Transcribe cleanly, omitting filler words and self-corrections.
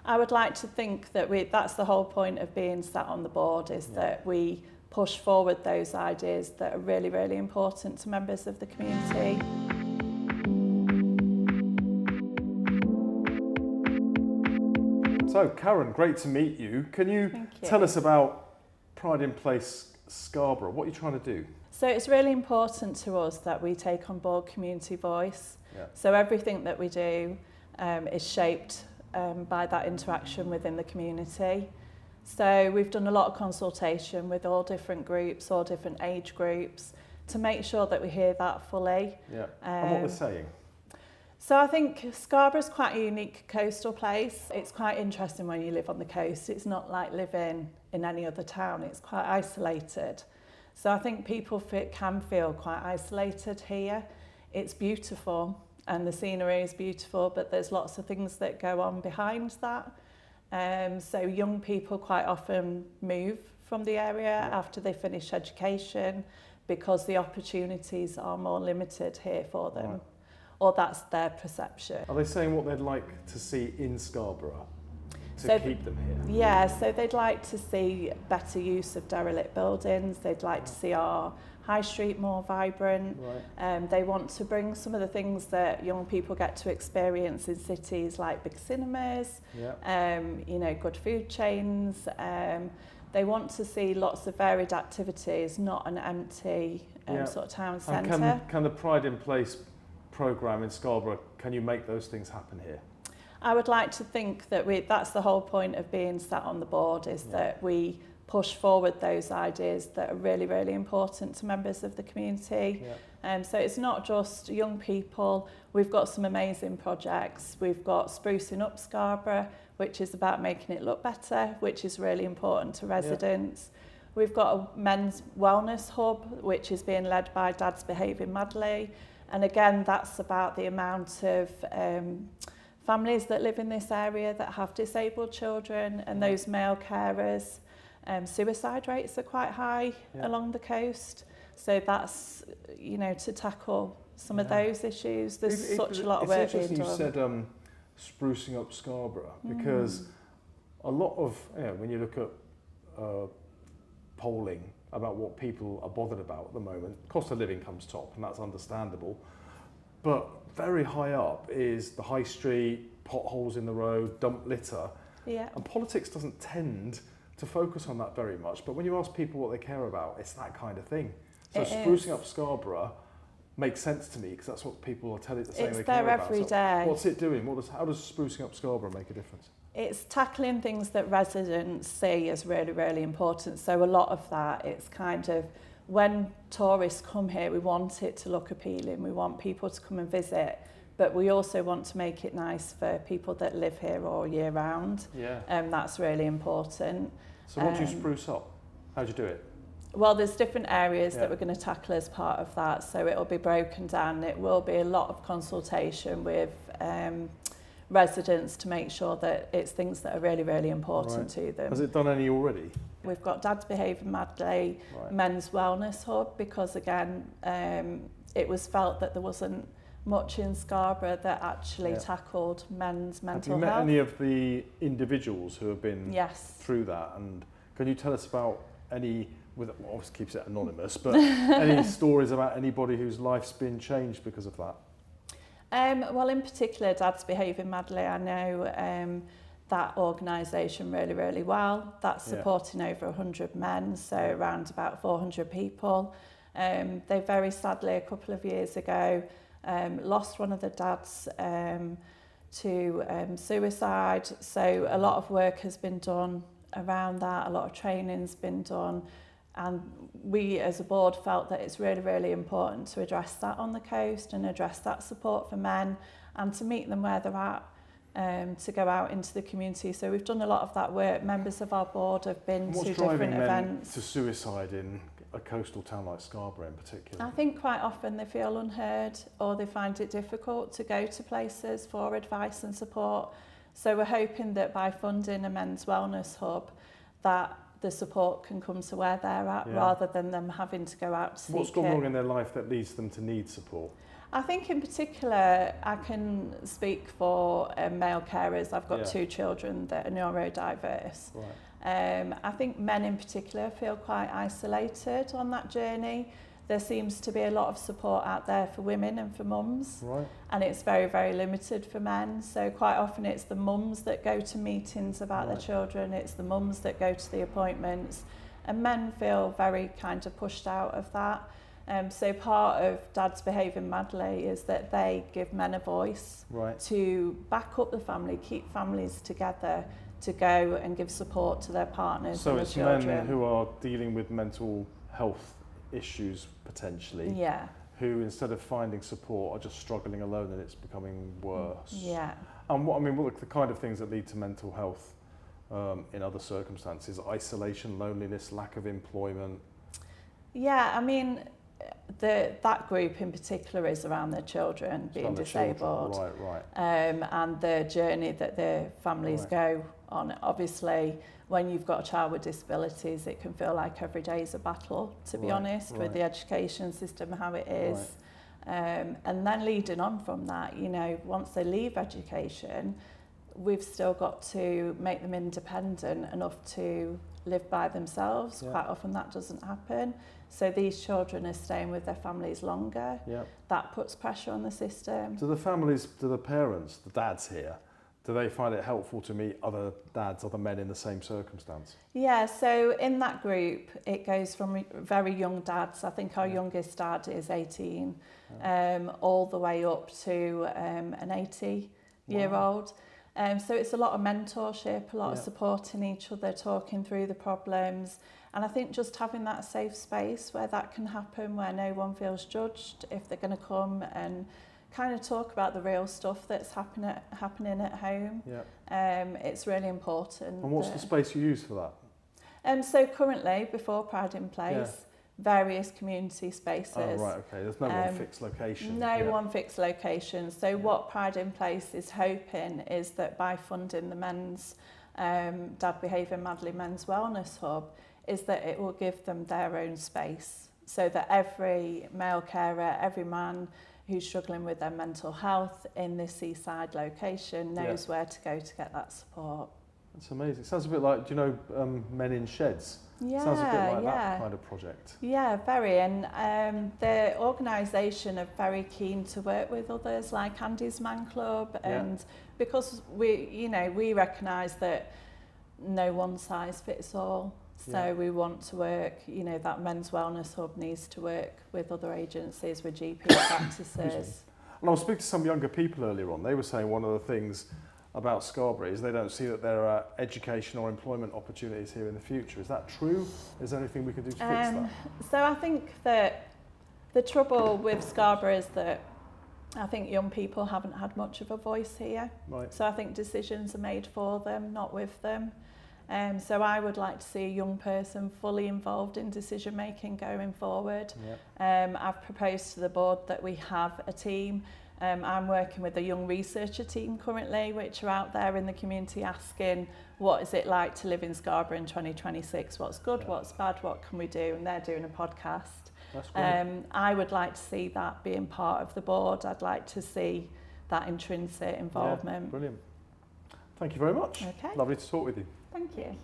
I would like to think that that's the whole point of being sat on the board, is that we push forward those ideas that are really, really important to members of the community. So Karen, great to meet you. Can you tell us about Pride in Place Scarborough? What are you trying to do? So it's really important to us that we take on board community voice. So everything that we do is shaped by that interaction within the community. So we've done a lot of consultation with all different groups, all different age groups, to make sure that we hear that fully. And what they're saying? So I think Scarborough's quite a unique coastal place. It's quite interesting when you live on the coast. It's not like living in any other town. It's quite isolated. So I think people can feel quite isolated here. It's beautiful and the scenery is beautiful, but there's lots of things that go on behind that. So young people quite often move from the area after they finish education because the opportunities are more limited here for them. Or that's their perception. Are they saying what they'd like to see in Scarborough to keep them here? Yeah, so they'd like to see better use of derelict buildings. They'd like to see our high street more vibrant. They want to bring some of the things that young people get to experience in cities, like big cinemas, you know, good food chains. They want to see lots of varied activities, not an empty sort of town centre. And can the Pride in Place programme in Scarborough, can you make those things happen here? I would like to think that that's the whole point of being sat on the board, is that we push forward those ideas that are really, really important to members of the community. So it's not just young people. We've got some amazing projects. We've got Sprucing Up Scarborough, which is about making it look better, which is really important to residents. We've got a men's wellness hub, which is being led by Dad's Behaving Madly. And again, that's about the amount of families that live in this area that have disabled children and those male carers. Suicide rates are quite high along the coast. So that's, you know, to tackle some of those issues. There's such a lot of work being done. It's interesting you said sprucing up Scarborough, because a lot of, when you look at polling about what people are bothered about at the moment, cost of living comes top, and that's understandable. But very high up is the high street, potholes in the road, dump litter. And politics doesn't tend to focus on that very much. But when you ask people what they care about, it's that kind of thing. So sprucing up Scarborough makes sense to me, because that's what people are saying they care about. It's there every day. What's it doing? How does sprucing up Scarborough make a difference? It's tackling things that residents see as really, really important. So a lot of that, it's kind of, when tourists come here, we want it to look appealing. We want people to come and visit, but we also want to make it nice for people that live here all year round. That's really important. So what do you spruce up? How do you do it? Well, there's different areas that we're going to tackle as part of that. So it'll be broken down. It will be a lot of consultation with residents to make sure that it's things that are really, really important to them. Has it done any already? We've got Dad's Behaving Madly, Men's Wellness Hub, because again, it was felt that there wasn't much in Scarborough that actually tackled men's mental health. Have you met any of the individuals who have been through that? And can you tell us about any, obviously keeps it anonymous, but any stories about anybody whose life's been changed because of that? Well, in particular, Dad's Behaving Madly, I know that organisation really, really well. That's supporting over 100 men, so around about 400 people. They very sadly, a couple of years ago, lost one of the dads to suicide. So a lot of work has been done around that, a lot of training's been done. And we as a board felt that it's really, really important to address that on the coast and address that support for men and to meet them where they're at, to go out into the community. So we've done a lot of that work. Members of our board have been to different events. What's driving men to suicide in a coastal town like Scarborough in particular? I think quite often they feel unheard, or they find it difficult to go to places for advice and support. So we're hoping that by funding a men's wellness hub, that the support can come to where they're at rather than them having to go out to seek it. What's gone wrong in their life that leads them to need support? I think in particular, I can speak for male carers. I've got Yeah. 2 children that are neurodiverse. Right. I think men in particular feel quite isolated on that journey. There seems to be a lot of support out there for women and for mums, Right. and it's very, very limited for men. So quite often it's the mums that go to meetings about their Right. children, it's the mums that go to the appointments, and men feel very kind of pushed out of that. So part of Dads Behaving Madly is that they give men a voice Right. to back up the family, keep families together, to go and give support to their partners So and it's their children. men who are dealing with mental health issues potentially, Yeah, who instead of finding support are just struggling alone, and it's becoming worse. yeah. And what are the kind of things that lead to mental health in other circumstances? Isolation, loneliness, lack of employment. Yeah, I mean, that group in particular is around their children being Around the children. disabled. Right. And the journey that the families Right. go on. Obviously, when you've got a child with disabilities, it can feel like every day is a battle, to be Right, honest, with right. the education system, how it is. And then leading on from that, you know, once they leave education, we've still got to make them independent enough to live by themselves. Yeah. Quite often that doesn't happen. So these children are staying with their families longer. Yeah. That puts pressure on the system. Do the parents, the dads here, do they find it helpful to meet other dads, other men in the same circumstance? Yeah, so in that group, it goes from very young dads. I think our Yeah. youngest dad is 18, all the way up to an 80-year-old. So it's a lot of mentorship, a lot of Yeah. supporting each other, talking through the problems. And I think just having that safe space where that can happen, where no one feels judged if they're going to come and kind of talk about the real stuff that's happening at home. Yeah. It's really important. And what's the space you use for that? So currently, before Pride in Place, Yeah. various community spaces. Oh, right, okay. There's no one fixed location. No Yeah. one fixed location. So what Pride in Place is hoping is that by funding the men's Dad Behaving Madly Men's Wellness Hub, is that it will give them their own space, so that every male carer, every man who's struggling with their mental health in this seaside location knows where to go to get that support. That's amazing. Sounds a bit like, do you know, Men in Sheds? Yeah, Sounds a bit like that kind of project. Yeah, very. And the organisation are very keen to work with others like Andy's Man Club, and because we recognise that no one size fits all. So we want to work, that Men's Wellness Hub needs to work with other agencies, with GP practices. And I was speaking to some younger people earlier on. They were saying one of the things about Scarborough is they don't see that there are education or employment opportunities here in the future. Is that true? Is there anything we can do to fix that? So I think that the trouble with Scarborough is that I think young people haven't had much of a voice here. Right. So I think decisions are made for them, not with them. So I would like to see a young person fully involved in decision making going forward. Yeah. I've proposed to the board that we have a team. I'm working with a young researcher team currently, which are out there in the community asking, what is it like to live in Scarborough in 2026? What's good, what's bad, what can we do? And they're doing a podcast. That's great. I would like to see that being part of the board. I'd like to see that intrinsic involvement. Yeah, brilliant. Thank you very much. Okay. Lovely to talk with you. Thank you.